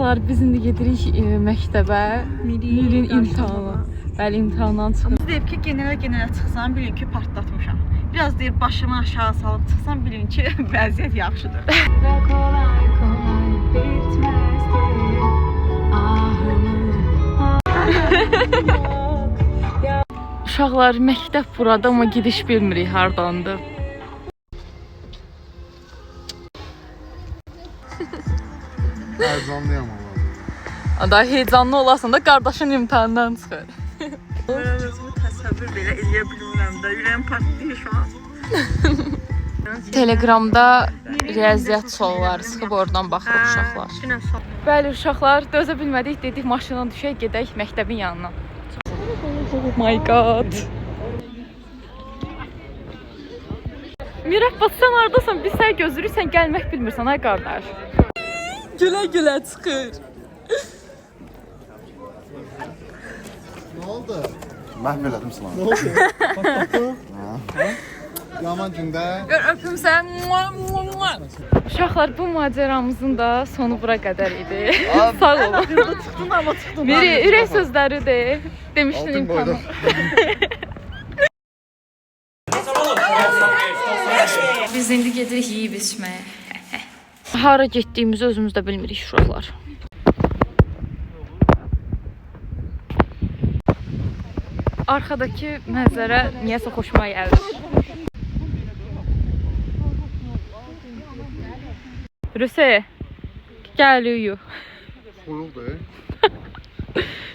Uşaqlar, biz indi gedirik məktəbə. Milin imtahanı. Bəli, imtahandan çıxır. Deyib ki, general çıxsam, bilin ki, partlatmışam. Biraz deyir, başımı aşağı salıb çıxsam, bilin ki, vəziyyət yaxşıdır. Və kolay kolay bitməzdir Uşaqlar, məktəb burada, amma gidiş bilmirik hardandır. Heyecanlıyam ama. Daha heyecanlı olasan da qardaşın imtahandan çıxır. Mən özümü təsəvvür belə eləyə bilmirəm də, ürəyim partlayır şu an. Telegramda riyaziyyat sualları çıxıb oradan baxırıq uşaqlar. Bəli, uşaqlar, dözə bilmədik, dedik maşından düşək, gedək məktəbin yanına. Oh my god. Mirəbbat, sən haradasan? Biz sən gözlürük, sən gəlmək bilmirsən, ay qardaş. Gülə-gülə çıxır. Ne oldu? Məhv elədim sana. Ne oldu? Patlatdın? Yaman gündə. Gör, öpüm sən. Uşaqlar, bu macəramızın da sonu bura qədər idi. Sağ olun. Çıxdın amma çıxdın. Miri, ürək sözləridir. Demişdin imkanı. Biz indi gedirik yeyib içməyə. Hara getdiyimizi özümüz də bilmirik uşaqlar. Arkadakı mənzərə niyəsə xoşuma gəldi. Rüse, gəl uyu. Soyuqdur.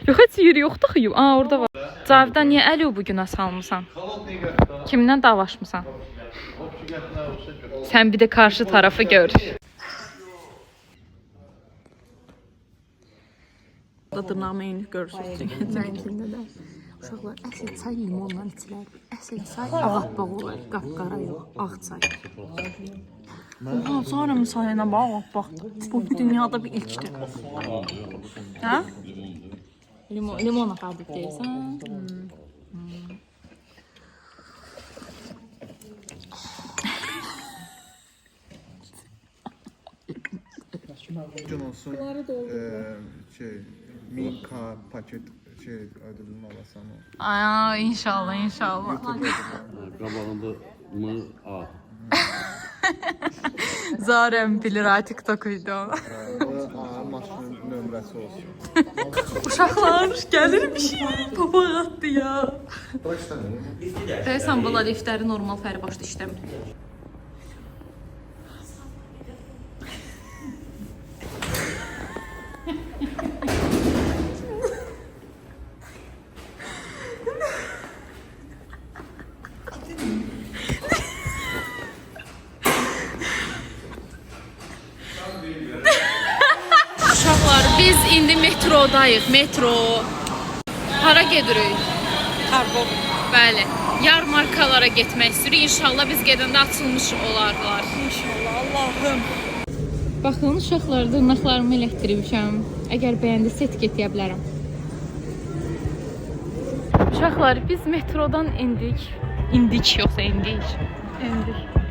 Yox, heç yeri yoxdur xıyıb. Aa, orada var. Cavidan, niyə əli bugünə salmısan? Kimdən davaşmısan? Sən bir də karşı tarafı gör. Dırnağıma eyni görürsünüz. Mənkində də uşaqlar əsl çay limonla içilər. Əsl çay ağappaq olar, qapqara yox, ağ çay. Oha, sonra müsayenə bax. Bu dünyada bir ilkdir. Hə? Limon adı deyirsən? Gün olsun. Minka paket ödülünü alasan o. Ay, inşallah. Qabağında mı al. Zarəm bilir, ay TikTok video. Maşının nömrəsi olsun. Uşaqlar, gəlir bir şey. Papaq atdı ya. Deyəsən, bunlar liftləri normal fərbaşda işləmir. Uşaqlar, biz indi metrodayıq, metro. Hara gedirik? Karbon. Bəli, yarmarkalara getmək istəyirik. İnşallah biz gedəndə açılmış olarlar. İnşallah, Allahım. Baxın, uşaqlar, dırnaqlarımı elətdirmişəm. Əgər bəyəndirsə etiket deyə bilərəm. Uşaqlar, biz metrodan endik. İndik, yoxsa endik?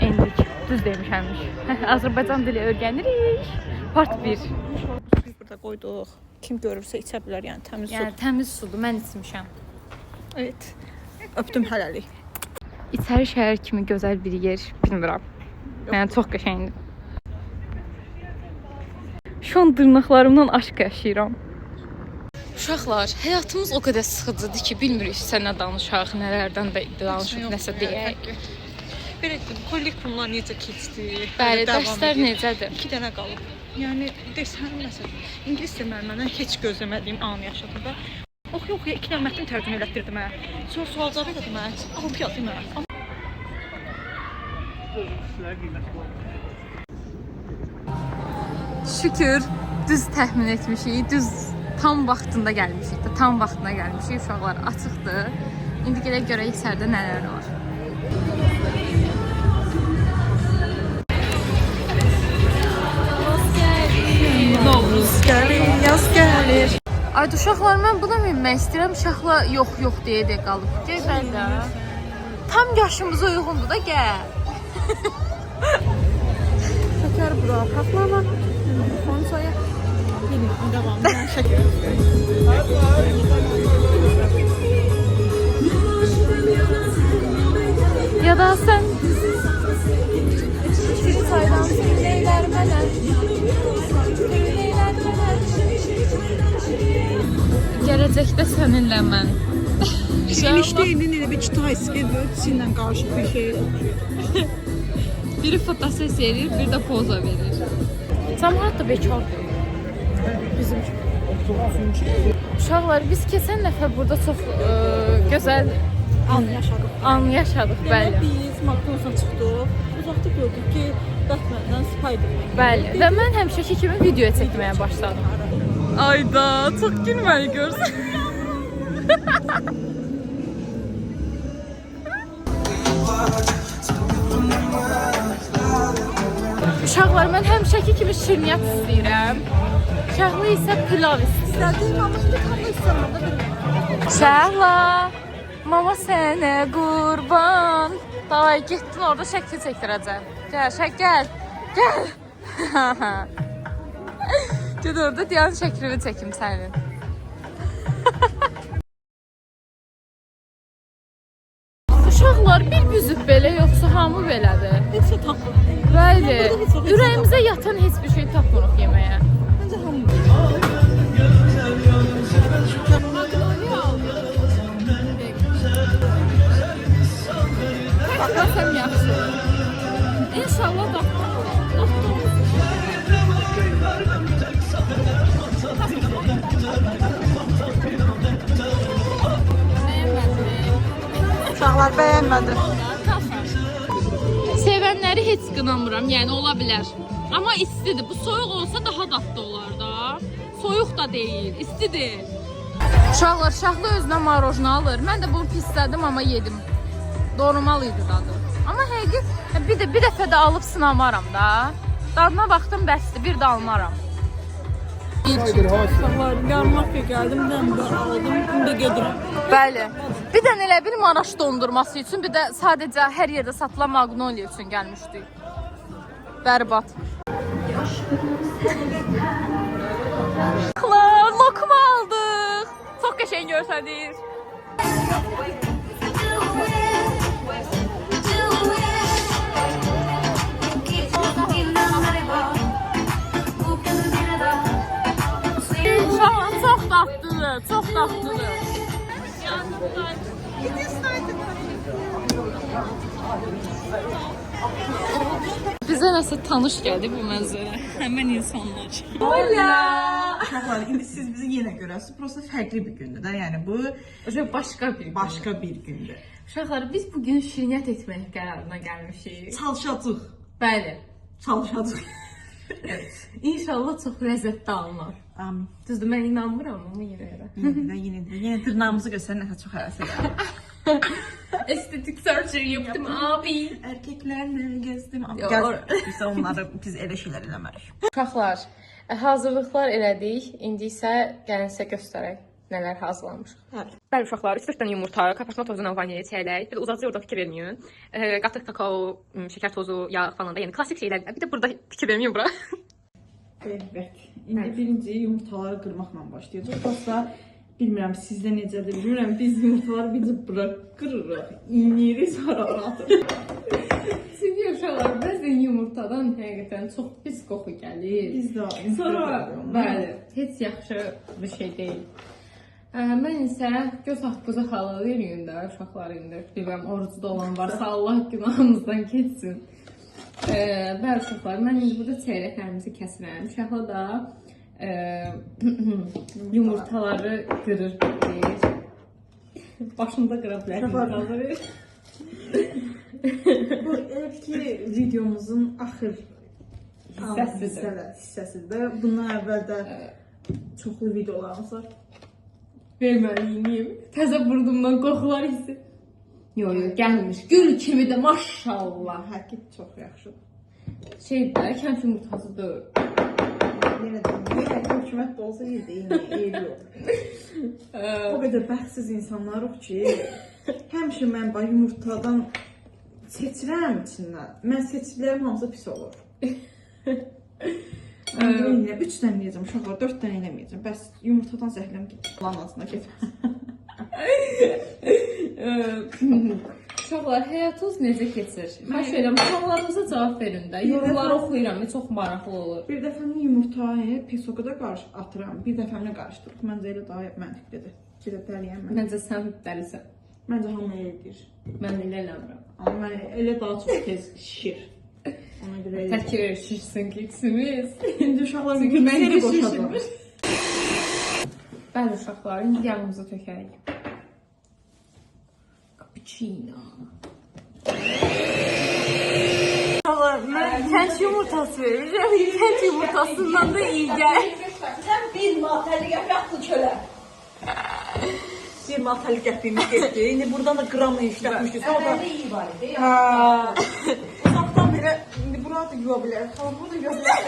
Endik. Düz demişəmmiş. Azərbaycan dili öyrənirik. Part 1. Burada qoyduq. Kim görürsə içə bilər, yəni təmiz su. Yəni təmiz sudur, mən içmişəm. Evet. Öpdüm hələlik. İçəri şəhər kimi gözəl bir yer, bilmirəm. Yəni çox qəşəngdir. Şu an dırnaqlarımdan aşk yaşayıram. Uşaqlar, həyatımız o qədər sıxıcıdır ki, bilmirik sənə danışaq, nələrdən də danışaq, nəsə deyək. Belə kollegiumlar necə keçdi? Bəli, dərslər necədir? 2 dənə qalıb. Yəni desən məsələn, ingilis dil müəlliməndən heç gözləmədiyim anı yaşadım da. Yox, ya 2 dənə mətn tərcümə elətdirdi mənə. Sonra sual cavab elədi mənə. 6 yazdı mənə. Şükür, düz təxmin etmişik, düz tam vaxtında gəlmişik də, tam vaxtına gəlmişik, uşaqlar açıqdır. İndi gedək görək içəridə nələr var. Novruz gəlir, yaz gəlir. Ay, uşaqlar, mən buna minmək istəyirəm, uşaqla yox deyə qalıb. Gəl də. Tam yaşımıza uyğundur da, gəl. Şəkər bura, patlama. Son soya. Bilin, devamlı şəkil. Ya da sen bir saydan söyleyler mənə. Söyleyler mənə. Gələcəkdə səninlə mən. İşte yine bir Kitayski sizinle karşı bir şey okuyor. Biri fotosesiya verir, biri də poza verir. Cəmiyyət də bekardır. Bizim Uşaqlar, biz keçən dəfə burada çox gözəl an yaşadıq. yaşadıq, bəli. Biz McDonald's-dan çıxdıq. Uzaqda gördük ki, Batman-dan Spider-Man. Bəli. Və mən həmişəki kimi video çəkməyə başladım. Ayda, çox gülməli görsən. Uşaqlar, mən həmişəki kimi şirniyyat istəyirəm. Şəhla isə pilav istəyirəm. İstədiyim ama bir tane istemem. Şəhla, mama sənə qurban. Davay, getdin orada şəkil çəkdirəcəm. Gəl. Ged orada deyən şəklini çəkim sənin. Uşaqlar, bir büzüb belə, yoxsa hamı belədir? Heç şey tapmır. Bəli, ürəyimizə yatan heç bir şey tapmırıq yeməyə. Bence hamı. Baxmasam yaxşı. İnşallah tapmırıq. Uşaqlar bəyənmədi. Sevənləri heç qınamıram, yəni ola bilər. Amma istidir. Bu soyuq olsa daha dadlı olar da. Soyuq da deyil, istidir. Uşaqlar, Şahlı özünə marojna alır. Mən də bunu pislədim, amma yedim. Normal idi dadı. Amma həqiqi bir dəfə də alıb sınamaram da. Dadına baxdım, bəsdir, bir də almaram. Uşaqlar, yarmaq gəldim, mən də aldım, indi gedirəm. Bəli. Bir də elə bir Maraş dondurması üçün, bir də sadəcə hər yerdə satılan Magnolia üçün gəlmişdik. Bərbad. Lokum aldıq. Çox qəşəng görsənir. Çox dadlıdır, çox dadlıdır. Bizə nəsə tanış gəldi bu mənzərə. Həmən insanlar. Uşaqlar, indi siz bizi yenə görəsiniz. Prosta fərqli bir gündür də. Yəni bu başqa bir gündür. Uşaqlar, biz bugün şirniyyat etmək qərarına gəlmişik. Çalışacağıq. Bəli. Çalışacağıq. İnşallah çox ləzzətli alınır. Amin. Düzdür, mən inanmıram amma yenə də. Yenə dırnağımızı göstərən nəsə çox həvəs edirəm. Estetik surgery yaptım abi. Erkəklərlə gezdim. Biz onları elə şeylər eləmərik. Uşaqlar, hazırlıqlar elədik. İndi isə gəlin sizə göstərək nələr hazırlamışıq. Bəli uşaqlar, 3-4 dənə yumurta, kabartma tozundan vanilya çeyrək, bir də uzaqca orada fikir verməyin. Qatıq kakao, şəkər tozu, yağ falan da, yəni klassik şeylər. Bir də burada fikir verməyin bura. Evet. İndi birinci yumurtaları qırmaqla başlayacağıq. Prosta bilmirəm sizdə necədir, bilmirəm biz yumurtaları bizi qırırıq, iğniyirik, sonra atırıq. Çünki uşaqlar, bəzən yumurtadan həqiqətən çox pis qoxu gəlir. Biz də Sonra, bəli, heç yaxşı bir şey deyil. Mən isə göz haqqınızı halal eləyin də uşaqlar indi. Bilməm, orucda olan varsa Allah günahımızdan keçsin. Bəli uşaqlar, mən indi burada çeyrəklərimizi kəsirəm. Uşaqlar da yumurtaları qırır. Başında qıra bilər yumurtaları. Bu ki videomuzun axır hissəsidir. Bundan əvvəl də çoxlu videolarımız var. Verməliyim. Təzə burnumdan qoxular hissi. Yox, gəlmiş. Gül kimi də maşallah. Həqiqət çox yaxşıdır. Şeydə, kənd yumurtasıdır. Yenə də hökumət də olsa eybi yox. O qədər bəxtsiz insanlarıq ki, həmişə mən yumurtadan seçirəm içindən. Mən seçdiklərim hamısı pis olur. Yumurta 3 dənə yeyəcəm uşaqlar, 4 dənə eləməyəcəm. Bəs yumurtadan zəhləm gedir. Lan ağzına get. Uşaqlar, həyatınız necə keçir? Mən şöyle suallarınıza cavab verin də. Yorumları oxuyuram, çox maraqlı olur. Bir dəfəmdə yumurtayı pesokada atıram. Bir dəfəmdə qarışdırıb. Məncə elə daha məntiqlidir. Bir də dəliyəm mən. Məncə sən dəlisən. Məncə hamı elə edir. Mən elə eləmirəm. Amma mən elə daha çox tez şişir. Ona görə elə. Təkrar şişsin ki, ikisimiz. İndi uşaqlar mükəmməli qoşadım. Bəli uşaqlar, indi yağımızı tökərik. Cappuccino. Mən kənd yumurtası verirəm. Kənd yumurtasından da iyi gəl. Sən bir matəli yapaqlı çölə. Bir matəli gəpiyimiz getdi. İndi buradan da qramla işlətmişik. Əməli iyi var idi. Uzaqdan belə, indi bura da yuva bilər. Xalam, bunu da yuva bilər.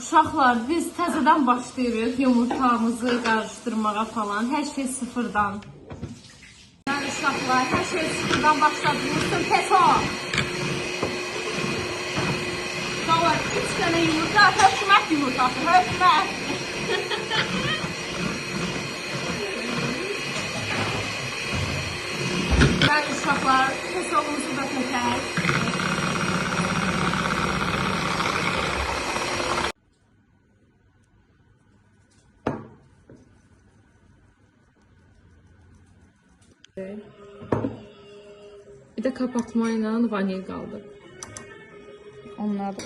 Uşaqlar, biz təzədən başlayırıq yumurtamızı qarışdırmağa falan. Hər şey sıfırdan. Yəni uşaqlar, hər şey sıfırdan başladığımızda pes o. Uşaqlar, 3 dənə yumurta, hökumət yumurtası, hökumət. Yəni uşaqlar, pes olumuzu da tökək. Bir də kapatma ilə vanil qaldı. Onlar da.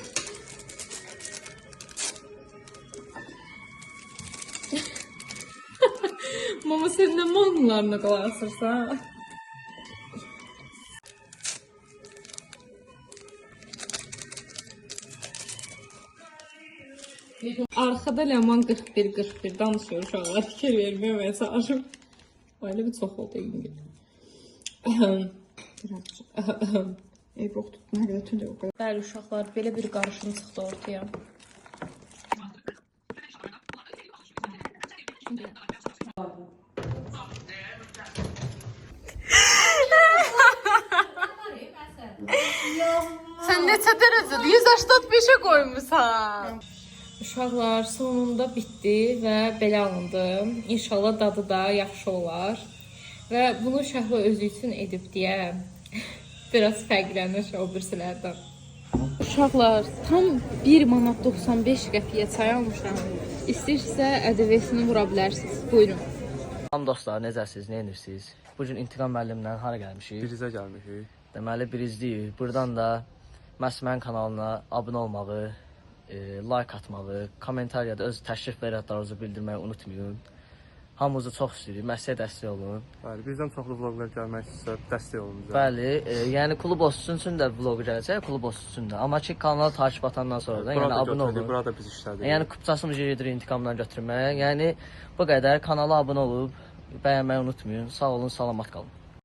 Mama sen də manlarına qulaq asırsan. Arkada Ləman 41-41 danışıyor uşaqlar. Fikir verməyə çalışım. Öyle bir çox oldu İngil. Ey box tutma, nə qədər tündə o qədər. Bəli uşaqlar, belə bir qarışım çıxdı ortaya. Sən neçə dərəcədə 185-ə qoymusan? Uşaqlar sonunda bitdi və belə alındı. İnşallah dadı da yaxşı olar. Və bunu Şəhla özü üçün edib deyə biraz fərqlənir o birisilərdən. Uşaqlar tam 1 manat 95 qəpiyə çay almışam. İstəyirsə ədəviyyəsini vura bilərsiniz. Buyurun. Salam dostlar, necəsiniz, nə edirsiniz? Bu gün İntiqam müəllimdən hara gəlmişik? Birizə gəlmişik. Deməli, birizdəyik. Buradan da məhz mənim kanalına abunə olmağı, like atmağı, kommentariyada öz təşrif və rəddarınızı bildirməyi unutmayın. Hamınızı çox istəyirik, məsələyə dəstək olun. Bəli, bizdən çoxlu vloqlar gəlmək istəyirsə, dəstək olun bizə. Bəli, yəni klub olsun üçün də vloq gələcək, klub olsun üçün də. Amma ki, kanala takip atandan sonra da, yəni abunə olun. Burada biz işlədik. Yəni kupçasımızı gedir intiqamdan götürməyə. Yəni bu qədər kanala abunə olub, bəyənməyi unutmayın. Sağ olun, salamat qalın.